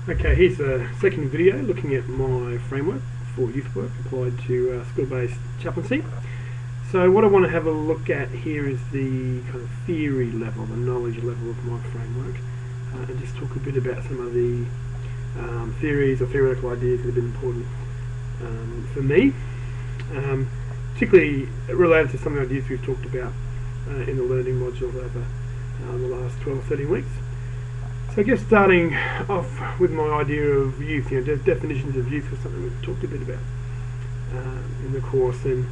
Okay, here's a second video looking at my framework for youth work applied to school-based chaplaincy. So what I want to have a look at here is the kind of theory level, the knowledge level of my framework, and just talk a bit about some of the theories or theoretical ideas that have been important for me, particularly related to some of the ideas we've talked about in the learning modules over the last 12 or 13 weeks. So I guess starting off with my idea of youth, definitions of youth was something we've talked a bit about in the course, and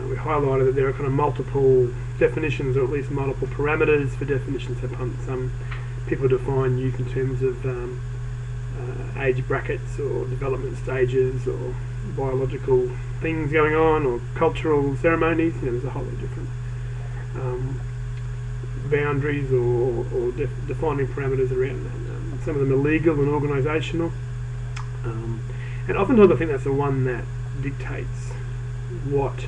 we highlighted that there are kind of multiple definitions, or at least multiple parameters for definitions. Some people define youth in terms of age brackets or development stages or biological things going on or cultural ceremonies. There's a whole lot of different boundaries or defining parameters around that. Some of them are legal and organisational, and oftentimes I think that's the one that dictates what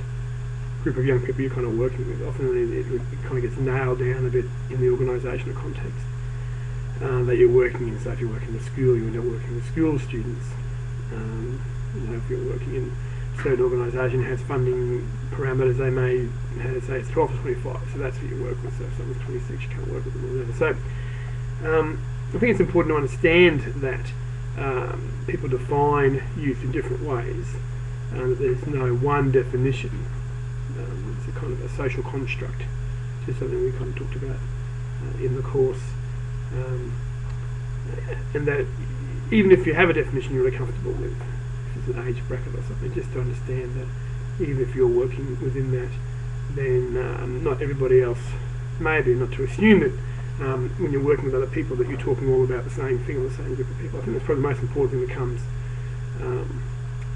group of young people you're kind of working with. Often it kind of gets nailed down a bit in the organisational context that you're working in. So if you're working in a school, you end up working with school students. If you're working in a certain organisation has funding parameters, they may say it's 12 to 25, so that's what you work with. So if someone's 26, you can't work with them or whatever. So I think it's important to understand that people define youth in different ways, that there's no one definition. It's a kind of a social construct, just something we kind of talked about in the course, and that even if you have a definition you're really comfortable with, if it's an age bracket or something, just to understand that even if you're working within that, then not everybody else may be, not to assume that when you're working with other people that you're talking all about the same thing or the same group of people. I think that's probably the most important thing that comes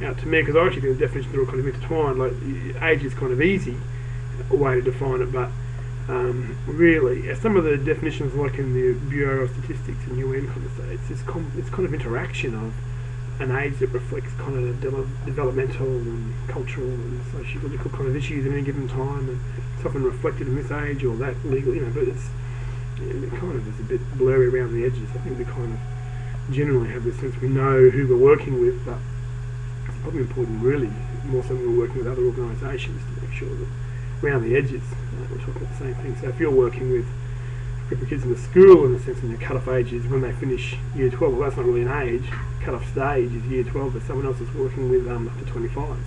out to me, because I actually think the definitions are all kind of intertwined. Like, age is kind of easy a way to define it, but really, some of the definitions, like in the Bureau of Statistics and UN, kind of say it's kind of interaction of an age that reflects kind of developmental and cultural and sociological kind of issues at any given time, and it's often reflected in this age or that legal, but it kind of is a bit blurry around the edges. I think we kind of generally have this sense we know who we're working with, but it's probably important, really, more so when we're working with other organisations, to make sure that around the edges we're talking about the same thing. So if you're working with a group of kids in the school, in the sense, and your cut-off age is when they finish year 12, well, that's not really an age. Cut-off stage is year 12, but someone else is working with up to 25s.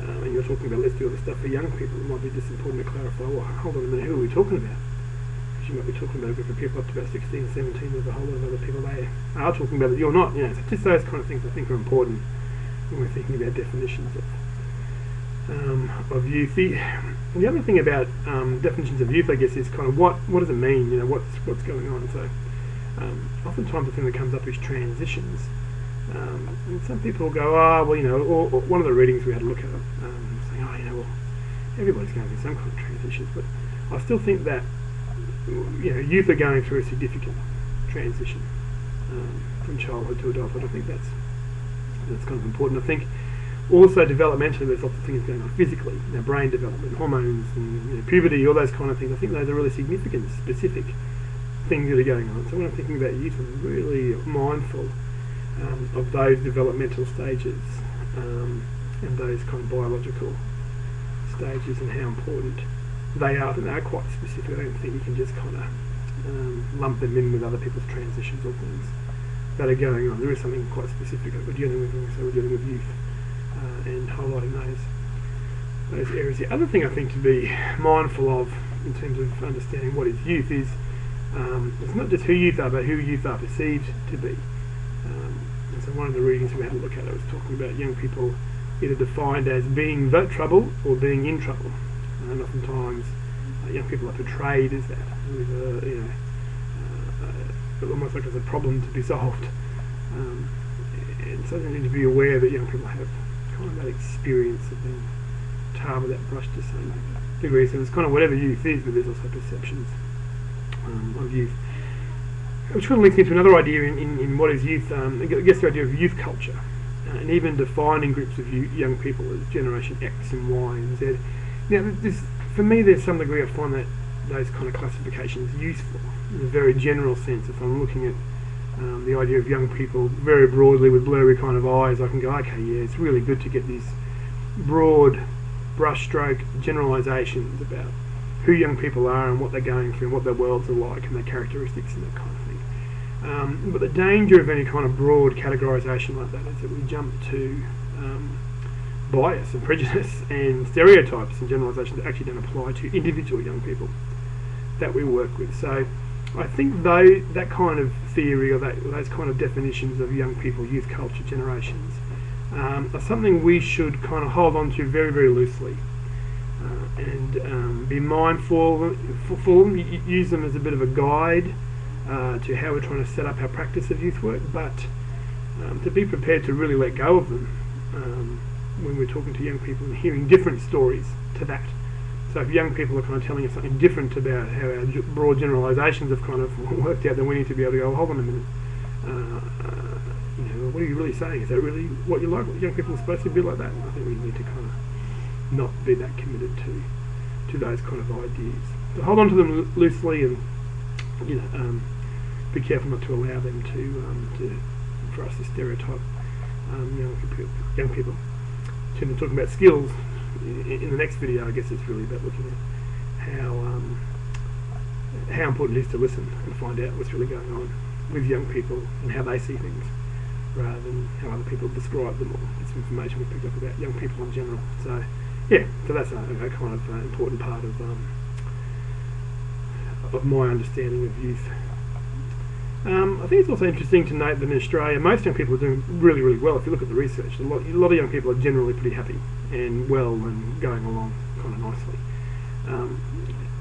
And you're talking about, let's do all this stuff for young people. It might be just important to clarify, well, hold on a minute, who are we talking about? Because you might be talking about a group of people up to about 16, 17, there's a whole lot of other people they are talking about that you're not. So just those kind of things I think are important when we're thinking about definitions of youth. The other thing about definitions of youth, I guess, is kind of what does it mean? What's going on? So oftentimes the thing that comes up is transitions. And some people go, or one of the readings we had a look at, saying, well, everybody's going through some kind of transitions, but I still think that youth are going through a significant transition from childhood to adulthood. I think that's kind of important. I think also developmentally there's lots of things going on physically, brain development, hormones, and puberty, all those kind of things. I think those are really significant, specific things that are going on. So when I'm thinking about youth, I'm really mindful of those developmental stages and those kind of biological stages and how important they are. I think they are quite specific. I don't think you can just kind of lump them in with other people's transitions or things that are going on. There is something quite specific that we're dealing with when we're dealing with youth, and highlighting those areas. The other thing I think to be mindful of in terms of understanding what is youth is it's not just who youth are, but who youth are perceived to be. And so one of the readings we had a look at, I was talking about young people either defined as being the trouble or being in trouble, and oftentimes young people are portrayed as that, with almost like as a problem to be solved. And so they need to be aware that young people have kind of that experience of being tarred with that brush to some degree. So it's kind of whatever youth is, but there's also perceptions of youth. Which kind of links into another idea in what is youth, I guess the idea of youth culture, and even defining groups of young people as Generation X and Y and Z. For me, there's some degree I find that those kind of classifications useful in a very general sense. If I'm looking at The idea of young people very broadly with blurry kind of eyes, I can go, okay, yeah, it's really good to get these broad brushstroke generalisations about who young people are and what they're going through and what their worlds are like and their characteristics and that kind of thing. But the danger of any kind of broad categorisation like that is that we jump to bias and prejudice and stereotypes and generalisations that actually don't apply to individual young people that we work with. So I think that kind of theory or those kind of definitions of young people, youth culture, generations are something we should kind of hold on to very, very loosely and be mindful for them, use them as a bit of a guide to how we're trying to set up our practice of youth work, but to be prepared to really let go of them when we're talking to young people and hearing different stories to that. So if young people are kind of telling us something different about how our broad generalisations have kind of worked out, then we need to be able to go, hold on a minute, what are you really saying? Is that really what you like? What young people are supposed to be like that? I think we need to kind of not be that committed to those kind of ideas. So hold on to them loosely and be careful not to allow them for us to stereotype young people. In terms of talking about skills, in the next video, I guess it's really about looking at how important it is to listen and find out what's really going on with young people and how they see things, rather than how other people describe them, or it's information we picked up about young people in general. So that's a kind of important part of my understanding of youth. I think it's also interesting to note that in Australia, most young people are doing really, really well. If you look at the research, a lot of young people are generally pretty happy and well and going along kind of nicely.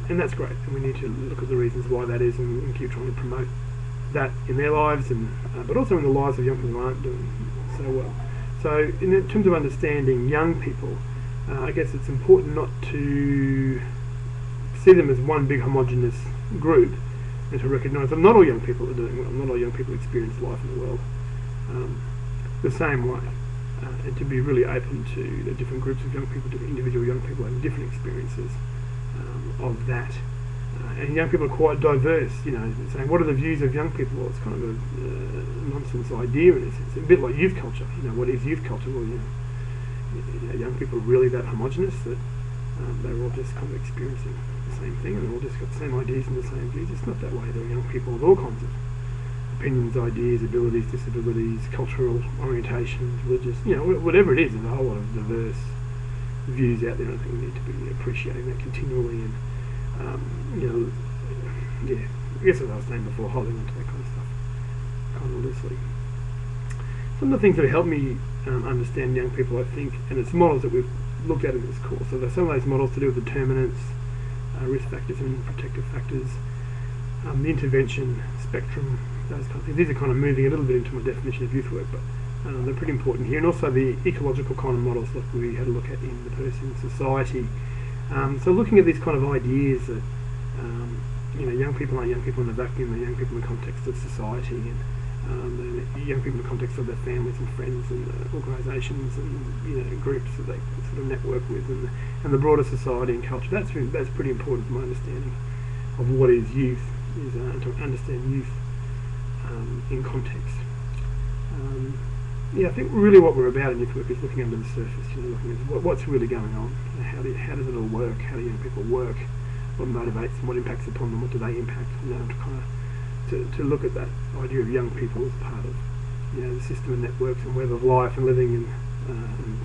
And that's great, and we need to look at the reasons why that is and keep trying to promote that in their lives, and but also in the lives of young people who aren't doing so well. So in terms of understanding young people, I guess it's important not to see them as one big homogenous group, and to recognise that not all young people are doing well, not all young people experience life in the world the same way, and to be really open to the different groups of young people, different individual young people having different experiences of that. And young people are quite diverse, saying what are the views of young people? Well, it's kind of a nonsense idea in a sense. It's a bit like youth culture. What is youth culture? Well, young people are really that homogenous that they're all just kind of experiencing the same thing, and they've all just got the same ideas and the same views. It's not that way. There are young people with all kinds of opinions, ideas, abilities, disabilities, cultural orientations, religious, whatever it is. There's a whole lot of diverse views out there, and I think we need to be appreciating that continually, and I guess as I was saying before, holding on to that kind of stuff kind of loosely. Some of the things that help me understand young people, I think, and it's models that we've looked at in this course. So there's some of those models to do with determinants, risk factors and protective factors, the intervention spectrum, those kind of things. These are kind of moving a little bit into my definition of youth work, but they're pretty important here. And also the ecological kind of models that we had a look at in the person society. So looking at these kind of ideas that young people aren't young people in a vacuum, they're young people in the context of society, and young people in the context of their families and friends and organisations and groups that they sort of network with, and the broader society and culture. That's pretty important for my understanding of what is youth, is to understand youth in context. I think really what we're about in youth work is looking under the surface, looking at what's really going on, how does it all work, how do young people work, what motivates them, what impacts upon them, what do they impact, to kind of to look at that idea of young people as part of the system of networks and web of life and living, and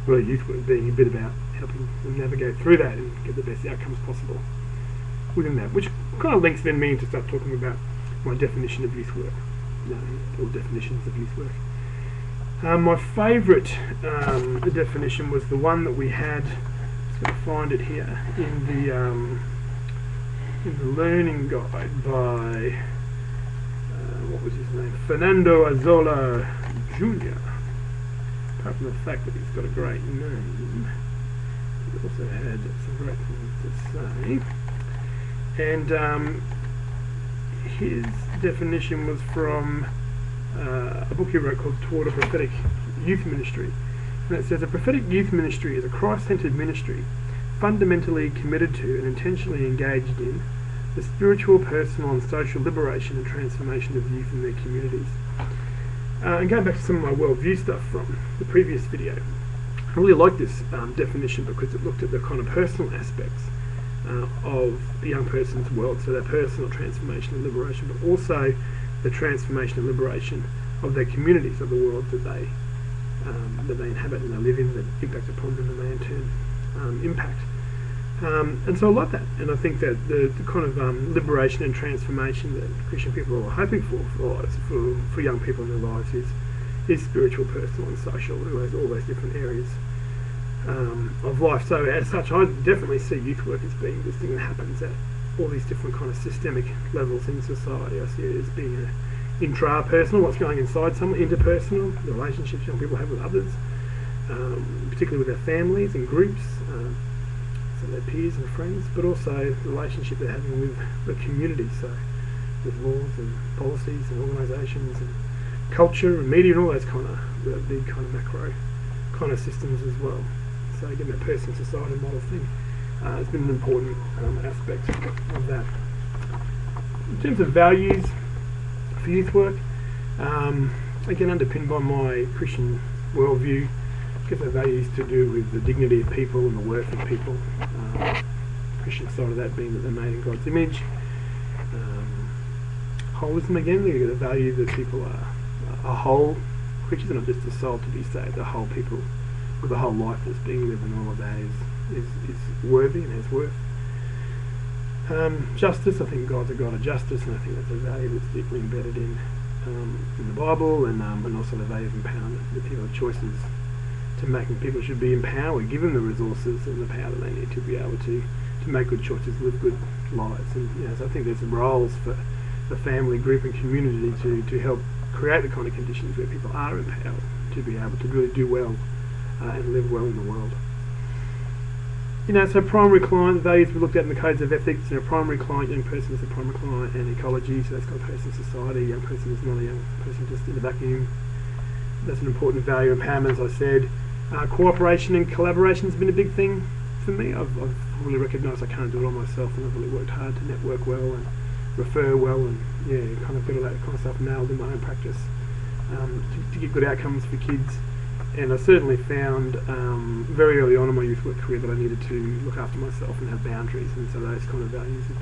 really youth work being a bit about helping them navigate through that and get the best outcomes possible within that, which kind of links then me to start talking about my definition of youth work, or definitions of youth work. My favourite definition was the one that we had. I'm just going to find it here in the learning guide by what was his name? Fernando Azola Jr. Apart from the fact that he's got a great name, he also had some great things to say. And his definition was from a book he wrote called Toward a Prophetic Youth Ministry. And it says, a prophetic youth ministry is a Christ-centered ministry fundamentally committed to and intentionally engaged in the spiritual, personal and social liberation and transformation of youth in their communities. And going back to some of my worldview stuff from the previous video, I really like this definition because it looked at the kind of personal aspects of the young person's world, so their personal transformation and liberation, but also the transformation and liberation of their communities, of the world that they inhabit and they live in, that impact upon them and they in turn impact. And so I like that, and I think that the kind of liberation and transformation that Christian people are hoping for young people in their lives is spiritual, personal and social, all those different areas of life. So as such, I definitely see youth work as being this thing that happens at all these different kind of systemic levels in society. I see it as being intrapersonal, what's going inside someone, interpersonal, the relationships young people have with others, particularly with their families and groups, so their peers and friends, but also the relationship they're having with the community, so with laws and policies and organisations and culture and media and all those kind of big kind of macro kind of systems as well. So again, that person society model thing has been an important aspect of that. In terms of values for youth work, again underpinned by my Christian worldview, I guess the values to do with the dignity of people and the worth of people. Christian side of that being that they're made in God's image. Holism again, the value that people are whole creatures and not just a soul to be saved, the whole people with a whole life that's being lived, and all of that is worthy and has worth. Justice, I think God's a God of justice, and I think that's a value that's deeply embedded in the Bible, and also the value of empowerment. That people have choices to make, and people should be empowered, given the resources and the power that they need to be able to make good choices, live good lives. And so I think there's some roles for the family, group and community to help create the kind of conditions where people are empowered to be able to really do well and live well in the world. So primary client values we looked at in the codes of ethics. Primary client, young person is a primary client, and ecology, so that's got person, society. Young person is not a young person just in a vacuum. That's an important value. Empowerment, as I said. Cooperation and collaboration has been a big thing for me. I've really recognised I can't do it all myself, and I've really worked hard to network well and refer well, and kind of get all that kind of stuff nailed in my own practice to get good outcomes for kids. And I certainly found very early on in my youth work career that I needed to look after myself and have boundaries, and so those kind of values have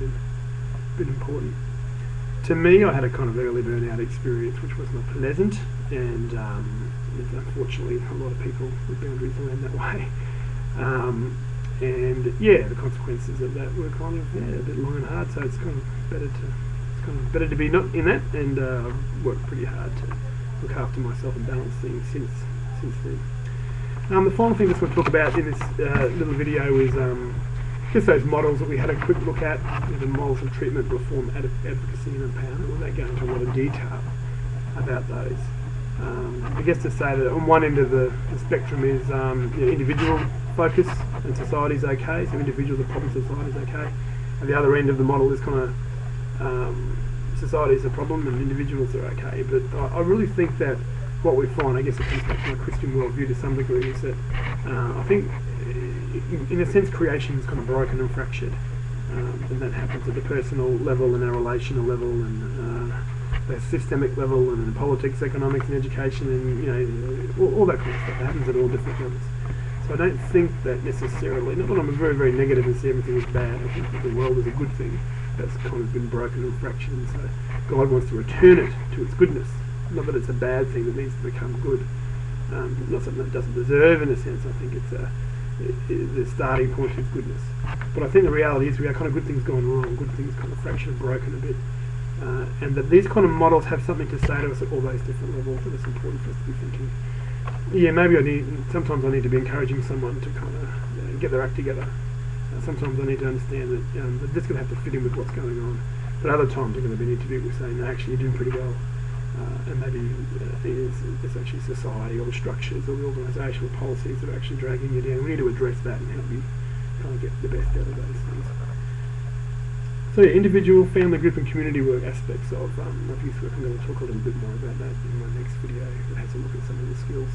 been important. To me, I had a kind of early burnout experience which was not pleasant, and unfortunately a lot of people with boundaries learn that way. And the consequences of that were kind of a bit long and hard, so it's kind of better to be not in that, and I've worked pretty hard to look after myself and balance things since then. The final thing I just want to talk about in this little video is just those models that we had a quick look at, the models of treatment, reform, advocacy and empowerment. We won't go into a lot of detail about those. I guess to say that on one end of the spectrum is individual focus and society's okay, so individuals are problem, society's okay. At the other end of the model is kind of society's a problem and individuals are okay. But I really think that what we find, I guess it comes back to my Christian worldview to some degree, is that I think in a sense creation is kind of broken and fractured, and that happens at the personal level and our relational level and the systemic level and in politics, economics and education and all that kind of stuff. It happens at all different levels. So I don't think that necessarily, not that I'm very, very negative and see everything as bad, I think that the world is a good thing that's kind of been broken and fractured, and so God wants to return it to its goodness. Not that it's a bad thing that needs to become good, not something that doesn't deserve in a sense. I think it's the starting point is goodness. But I think the reality is we have kind of good things going wrong, good things kind of fractured and broken a bit, and that these kind of models have something to say to us at all those different levels, and it's important for us to be thinking, maybe sometimes I need to be encouraging someone to kind of get their act together. Sometimes I need to understand that this is going to have to fit in with what's going on, but other times I'm going to need to be saying, no, actually you're doing pretty well. And maybe it's actually society or the structures or the organisational policies that are actually dragging you down. We need to address that and help you kind of get the best out of those things. So individual, family, group and community work aspects of youth work. I'm going to talk a little bit more about that in my next video that has a look at some of the skills.